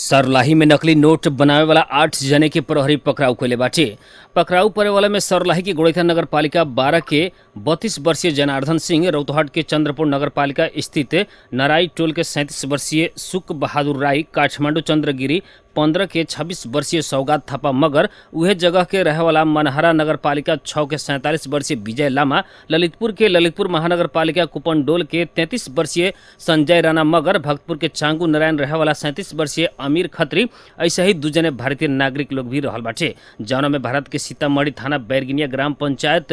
सरलाही में नकली नोट बनावे वाला 8 जने के प्रहरी पकड़ाऊ कइले बाटे। पकड़ाऊ पड़े वाला में सरलाही की गोड़ैथा नगर पालिका 12 के 32 वर्षीय जनार्दन सिंह, रौतहट के चंद्रपुर नगर पालिका स्थित नराई टोल के 37 वर्षीय सुख बहादुर राई, काठमांडू चंद्रगिरी 15 के 26 वर्षीय सौगात थापा मगर, उहे जगह के रहे वाला मनहरा नगर पालिका 6 के 47 वर्षीय विजय लामा, ललितपुर के ललितपुर महानगर पालिका कुपनडोल के 33 वर्षीय संजय राणा मगर, भक्तपुर के चांगू नारायण रहे वाला 37 वर्षीय अमीर खत्री, ऐसे ही 2 जने भारतीय नागरिक लोग भी रहल बाटे। जौना में भारत के सीतामढ़ी थाना बैरगिनिया ग्राम पंचायत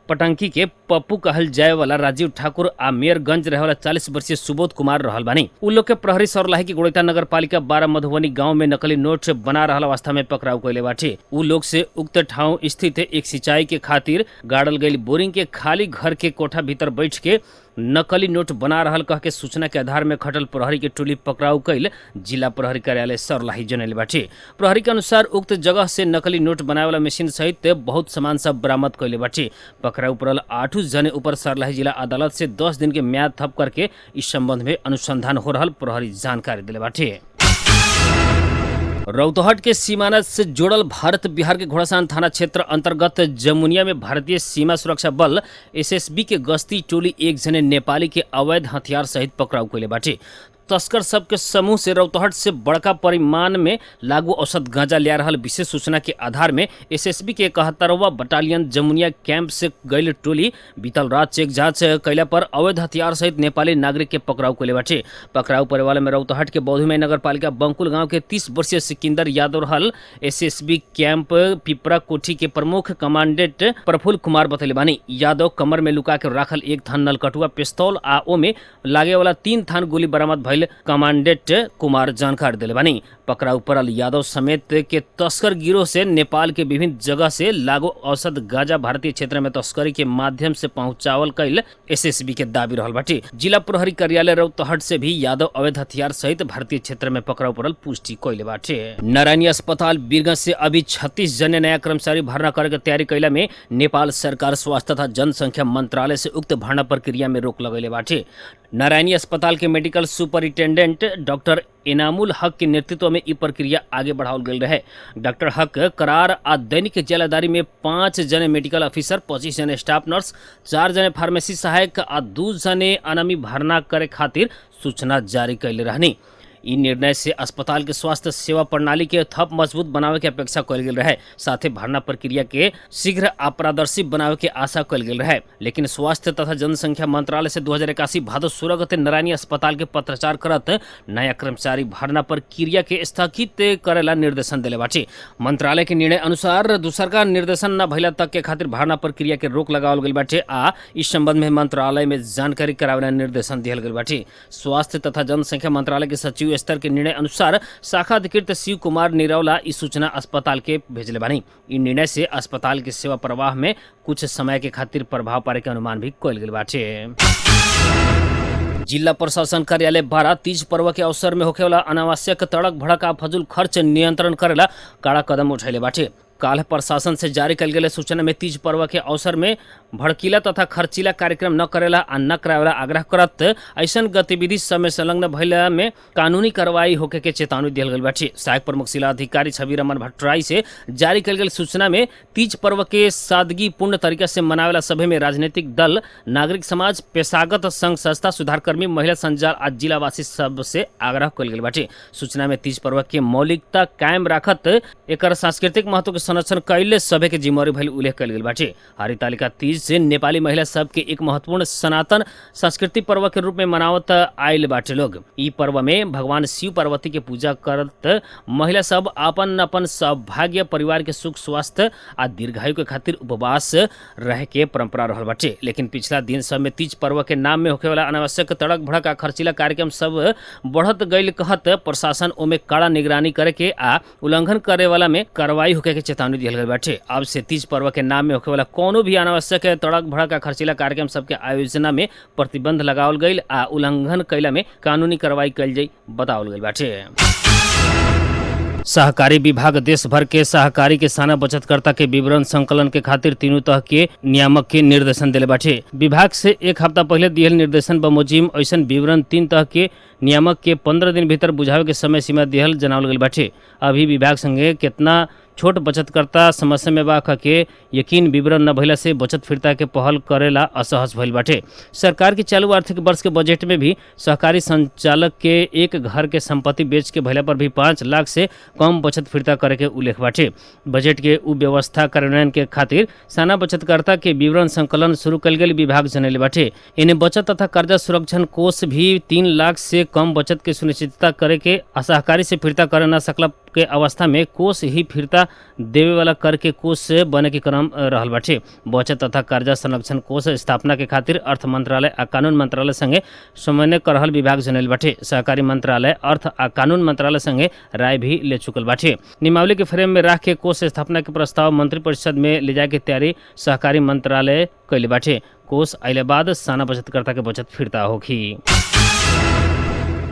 पटंकी के पप्पू कहल जाए वाला राजीव ठाकुर आ मेयरगंज रहे वाला 40 वर्षीय सुबोध कुमार रहल बानी। उ लोग के प्रहरी सरलाही की गोड़ैथा नगर पालिका 12 मधुबनी गांव में नकली नोट बना रहल अवस्था में पकड़ाऊ कइले बाटे। उ लोग से उक्त ठाव स्थित एक सिंचाई के खातिर गाड़ल गई बोरिंग के खाली घर के कोठा भीतर बैठ के नकली नोट बना रहल कह के सूचना के आधार में खटल प्रहरी के टोली पकड़ाऊ कइल जिला प्रहरी कार्यालय सरलाही जनैले बाटे। प्रहरी के अनुसार उक्त जगह से नकली नोट बनावे वाला मशीन सहित बहुत सामान सब बरामद कइले बाटे। पकड़ाऊ पड़ल 8 जने ऊपर सरलाही जिला अदालत से 10 दिन के म्याद थप करके इस संबंध में अनुसंधान हो रहल प्रहरी जानकारी दिले बाटे। रौतहट के सीमाना से जोड़ल भारत बिहार के घोड़ासान थाना क्षेत्र अंतर्गत जमुनिया में भारतीय सीमा सुरक्षा बल एसएसबी के गश्ती टोली 1 जने नेपाली के अवैध हथियार सहित पकड़ाऊ कइले बाटे। तस्कर सब के समूह से रौतहट से बड़का परिमाण में लागू औषध गांजा लिया रहल विशेष सूचना के आधार में एसएसबी के 71वां बटालियन जमुनिया कैंप से गईल टोली बीतल रात चेक जांच कैला पर अवैध हथियार सहित नेपाली नागरिक के पकड़ाऊ कइले बाटे। पकड़ाऊ पड़े वाले में रौतहट के बौद्धमय नगर पालिका बंकुल गांव के 30 वर्षीय सिकंदर यादव रहल। एसएसबी कैंप पिपरा कोठी के प्रमुख कमांडेंट प्रफुल्ल कुमार बतैले बानी। यादव कमर में लुका के राखल 1 थान नलकटुआ पिस्तौल आ ओमे लागे वाला 3 थान गोली बरामद भइल कमांडेंट कुमार जानकारी दिले बानी। पकड़ाऊ पड़ल यादव समेत के तस्कर गिरोह से नेपाल के विभिन्न जगह से लागू औषध गांजा भारतीय क्षेत्र में तस्करी के माध्यम से पहुंचावल कइल एसएसबी के दावी रहल बाटे। जिला प्रहरी कार्यालय रौतहट से भी यादव अवैध हथियार सहित भारतीय क्षेत्र में पकड़ाऊ पड़ल पुष्टि कइले बाटे। नारायणी अस्पताल बीरगंज से अभी 36 जने नया कर्मचारी भर्ना करे के तैयारी कैला में नेपाल सरकार स्वास्थ्य तथा जनसंख्या मंत्रालय से उक्त भर्ना प्रक्रिया में रोक लगैले बाटे। नारायणी अस्पताल के मेडिकल सुपरिटेंडेंट डॉक्टर इनामुल हक के नेतृत्व में ई प्रक्रिया आगे बढ़ावल गई रहे। डॉक्टर हक करार आ दैनिक जेलादारी में 5 जने मेडिकल ऑफिसर, 25 जने स्टाफ नर्स, 4 जने फार्मेसी सहायक आ 2 जने अनामी भर्ना करे खातिर सूचना जारी कैले रहनी। ई निर्णय से अस्पताल के स्वास्थ्य सेवा प्रणाली के थप मजबूत बनावे के अपेक्षा कल गेल रहे। साथ ही भर्ना प्रक्रिया के शीघ्र अपारदर्शी बनावे के आशा कल गेल रहे। लेकिन स्वास्थ्य तथा जनसंख्या मंत्रालय से 2081 भादो 16 गते नारायणी अस्पताल के पत्रचार करत नया कर्मचारी भर्ना प्रक्रिया के स्थगित करेला निर्देशन दिले बाटे। मंत्रालय के निर्णय अनुसार दूसरका निर्देशन न भइला तक के खातिर भर्ना प्रक्रिया के रोक लगावल गइल बाटे आ इस संबंध में मंत्रालय में जानकारी करावेला निर्देशन दिहल गइल बाटे। स्वास्थ्य तथा जनसंख्या मंत्रालय के सचिव स्तर के निर्णय अनुसार शाखा अधिकृत शिव कुमार निरौला इस सूचना अस्पताल के भेजले बानी। इन निर्णय से अस्पताल के सेवा प्रवाह में कुछ समय के खातिर प्रभाव पड़े के अनुमान भी कइल गेल बाटे। जिला प्रशासन कार्यालय 12 तीज पर्व के अवसर में होखे वाला अनावश्यक तड़क भड़क आ फजूल खर्च नियंत्रण करेला कड़ा कदम उठैले बाटे। काल प्रशासन से जारी कल गेल सूचना में तीज पर्व के अवसर में भड़कीला तथा खर्चीला कार्यक्रम न करेला आ न करावेला आग्रह करत ऐसन गतिविधि सब में संलग्न भइला में कानूनी कार्रवाई होके के चेतावनी दियल गइल बाटे। सहायक प्रमुख जिला अधिकारी छवि रमन भट्टराई से जारी कल गेल सूचना में तीज पर्व के सादगीपूर्ण तरीका से मनावेला सभे में राजनीतिक दल, नागरिक समाज, पेशागत संघ संस्था, सुधारकर्मी, महिला संजाल आ जिलावासी सब से आग्रह कल गेल बाटे। सूचना में तीज पर्व के मौलिकता कायम राखत एकर सांस्कृतिक महत्व के संरक्षण कैले सभे के जिम्मेवारी भइल उल्लेख कल गेल बाटे। हरितालिका तीज से नेपाली महिला सब के एक महत्वपूर्ण सनातन संस्कृति पर्व के रूप में मनावत आयल बाटे लोग। ई पर्व में भगवान शिव पार्वती के पूजा करत महिला सब अपन अपन सौभाग्य, परिवार के सुख स्वास्थ्य आ दीर्घायु के खातिर उपवास रहे के परंपरा रहल बाटे। लेकिन पिछला दिन सब में तीज पर्व के नाम में होखे वाला अनावश्यक तड़क भड़क आ खर्चीला कार्यक्रम सब बढ़त गईल कहत प्रशासन ओमे कड़ा निगरानी करे के आ उल्लंघन करे वाला में कार्रवाई होके के चेतावनी दिहल गइल बाटे। अब से तीज पर्व के नाम में होखे वाला कोनो भी अनावश्यक तड़क भड़क आ खर्चीला कार्यक्रम सबके आयोजना में प्रतिबंध लगावल गइल आ उल्लंघन कैला में कानूनी कार्रवाई कैल जाई बतावल गइल बाटे। सहकारी विभाग देश भर के सहकारी किसान बचतकर्ता के विवरण संकलन के खातिर तीनों तरह के नियामक के निर्देशन दिले बाटे। विभाग से एक हफ्ता पहले दिहल निर्देशन बमोजिम ऐसन विवरण 3 तरह के नियामक के 15 दिन भीतर बुझावे के समय सीमा दिहल जनावल गइल बाटे। अभी विभाग संगे कितना छोट बचतकर्ता समस्या में बा के यकीन विवरण न भइला से बचत फिरता के पहल करेला असहज भइल बाटे। सरकार के चालू आर्थिक वर्ष के बजट में भी सहकारी संचालक के एक घर के संपत्ति बेच के भइला पर भी 5 लाख से कम बचत फिरता करे के उल्लेख बाटे। बजट के उ व्यवस्था कार्यान्वयन के खातिर साना बचतकर्ता के विवरण संकलन शुरू कल गेल विभाग जनैले बाटे। इन्हें बचत तथा कर्जा सुरक्षण कोष भी 3 लाख से कम बचत के सुनिश्चितता करे के असहकारी से फिरता करे न सकला के अवस्था में कोष ही फिरता देवे वाला कर के कोष से बने के क्रम रहल बाटे। बचत तथा कर्जा संरक्षण कोष स्थापना के खातिर अर्थ मंत्रालय आ कानून मंत्रालय संगे समन्वय कर रहल विभाग जनैल बाटे। सहकारी मंत्रालय अर्थ आ कानून मंत्रालय संगे राय भी ले चुकल बाटे। नियमावली के फ्रेम में रख के कोष स्थापना के प्रस्ताव मंत्रिपरिषद में ले जाए के तैयारी सहकारी मंत्रालय कैले बाटे। कोष अइले बाद साना बचतकर्ता के बचत फिरता होगी।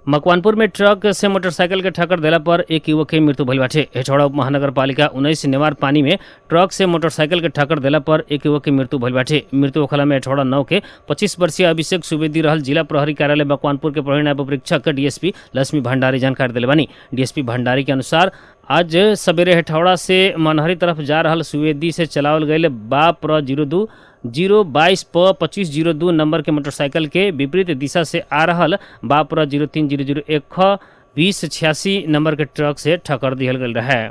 मकवानपुर में ट्रक से मोटरसाइकिल के ठक्कर देला पर एक युवक की मृत्यु भइल बाटे। हेठौड़ा उप महानगर पालिका 19 नेवार पानी में ट्रक से मोटरसाइकिल के ठक्कर देला पर एक युवक की मृत्यु भइल बाटे। मृत्यु होखला में हेठौड़ा 9 के 25 वर्षीय अभिषेक सुवेदी रहल। जिला प्रहरी कार्यालय मकवानपुर के प्रहरी नायब परीक्षक डीएसपी लक्ष्मी भंडारी जानकारी दिले बानी। डीएसपी भंडारी के अनुसार आज सवेरे हेठौड़ा से मनहरी तरफ जा रहल सुवेदी से चलावल गए बाप्र 022 प 2502 नंबर के मोटरसाइकिल के विपरीत दिशा से आ रहल बाप्र 03001 ख 2086 नंबर के ट्रक से ठक्कर दिहल गल रहे।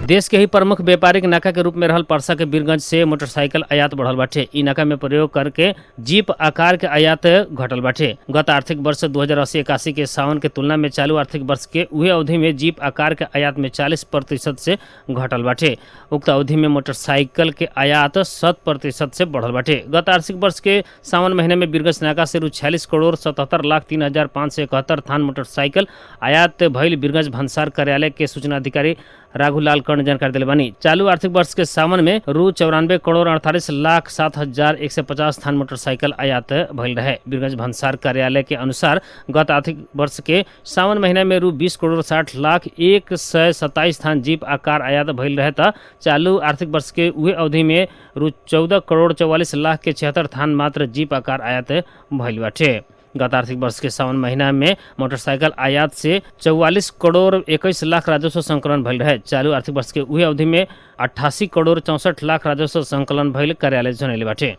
देश के ही प्रमुख व्यापारिक नाका के रूप में रहल परसा के बीरगंज से मोटरसाइकिल आयात बढ़ल बाटे। इ नाका में प्रयोग करके जीप आकार के आयात घटल बाटे। गत आर्थिक वर्ष 2080-81 के सावन के तुलना में चालू आर्थिक वर्ष के उहे अवधि में जीप आकार के आयात में 40% से घटल बाटे। उक्त अवधि में मोटरसाइकिल के आयात 7% से बढ़ल बाटे। गत आर्थिक वर्ष के सावन महीने में बीरगंज नाका से 46,77,03,571 थान मोटरसाइकिल आयात भइल बीरगंज भंसार कार्यालय के सूचना अधिकारी राघुलाल कर्ण जानकारी दिले बानी। चालू आर्थिक वर्ष के सावन में ₹94,48,07,150 थान मोटरसाइकिल आयात भइल रहे। बीरगंज भंसार कार्यालय के अनुसार गत आर्थिक वर्ष के सावन महीने में ₹20,60,01,127 थान जीप आकार आयात भइल रहे था। चालू आर्थिक वर्ष के उहे अवधि में ₹14,44,00,76 थान मात्र जीप आकार आयात भइल बाटे। गत आर्थिक वर्ष के सावन महीना में मोटरसाइकिल आयात से 44,21,00,000 राजस्व संकलन भइल रहे। चालू आर्थिक वर्ष के उहे अवधि में 88,64,00,000 राजस्व संकलन भइल कार्यालय जनैले बाटे।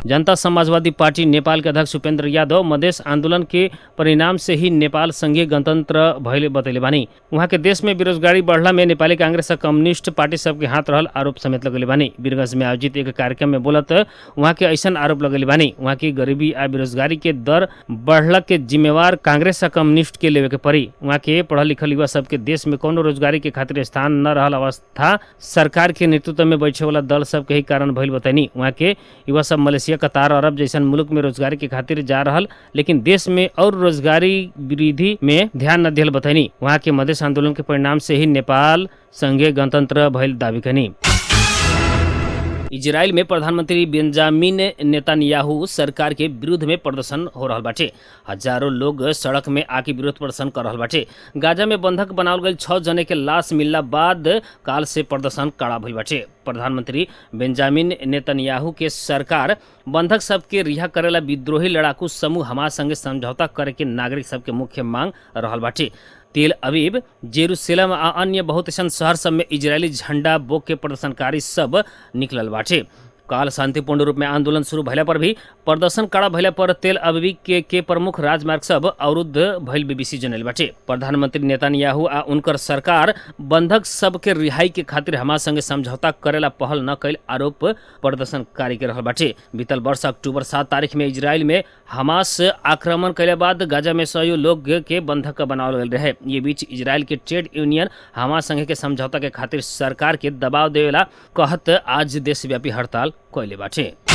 जनता समाजवादी पार्टी नेपाल के अध्यक्ष उपेन्द्र यादव मधेश आंदोलन के परिणाम से ही नेपाल संघीय गणतंत्र भइले बतैले बानी। वहाँ के देश में बेरोजगारी बढ़ला में नेपाली कांग्रेस और कम्युनिस्ट पार्टी सबके हाथ रहल आरोप समेत लगेले बानी। बीरगंज में आयोजित एक कार्यक्रम में बोलत वहाँ के ऐसन आरोप लगेले बानी वहाँ की गरीबी आ बेरोजगारी के दर बढ़ला के जिम्मेवार कांग्रेस और कम्युनिस्ट के लेवे के पड़ी। वहाँ के पढ़ल लिखल युवा सबके देश में कोनो रोजगारी के खातिर स्थान न रहल अवस्था सरकार के नेतृत्व में बैठे वाला दल सबके ही कारण भइल बताइनी। वहाँ के युवा सब मलेशिया कतार अरब जैसन मुल्क में रोजगारी के खातिर जा रहल लेकिन देश में और रोजगारी वृद्धि में ध्यान न दिहल बताइनी। वहाँ के मधेश आंदोलन के परिणाम से ही नेपाल संघीय गणतंत्र भइल दावी कनी। इजराइल में प्रधानमंत्री बेंजामिन नेतन्याहू सरकार के विरुद्ध में प्रदर्शन हो रहल बाटे। हजारों लोग सड़क में आके विरोध प्रदर्शन कर रहल बाटे। गाजा में बंधक बनावल गई 6 जने के लाश मिलला बाद काल से प्रदर्शन कड़ा भइल बाटे। प्रधानमंत्री बेंजामिन नेतन्याहू के सरकार बंधक सबके रिहा करेला विद्रोही लड़ाकू समूह हमास संगे समझौता करे के नागरिक सबके मुख्य मांग रहल बाटे। तेल अवीव, जेरूसलम आ अन्य बहुत ऐसा शहर सब में इजरायली झंडा बोक के प्रदर्शनकारी सब निकलल बाटे। काल शांतिपूर्ण रूप में आंदोलन शुरू भैला पर भी प्रदर्शन कड़ा भैला पर तेल अवीव के प्रमुख राजमार्ग सब अवरुद्ध भइल बीबीसी जनैले बाटे। प्रधानमंत्री नेतन्याहू आ उनकर सरकार बंधक सब के रिहाई के खातिर हमास संगे समझौता करेला पहल न कैल आरोप प्रदर्शनकारी के रहल बाटे। बीतल वर्ष अक्टूबर 7 तारीख में इजराइल में हमास आक्रमण कैले बाद गाजा में 100 लोग के बंधक बनावल गए रहे। ये बीच इजराइल के ट्रेड यूनियन हमास संगे के समझौता के खातिर सरकार के दबाव देवेला कहत आज देशव्यापी हड़ताल कैले बाटे।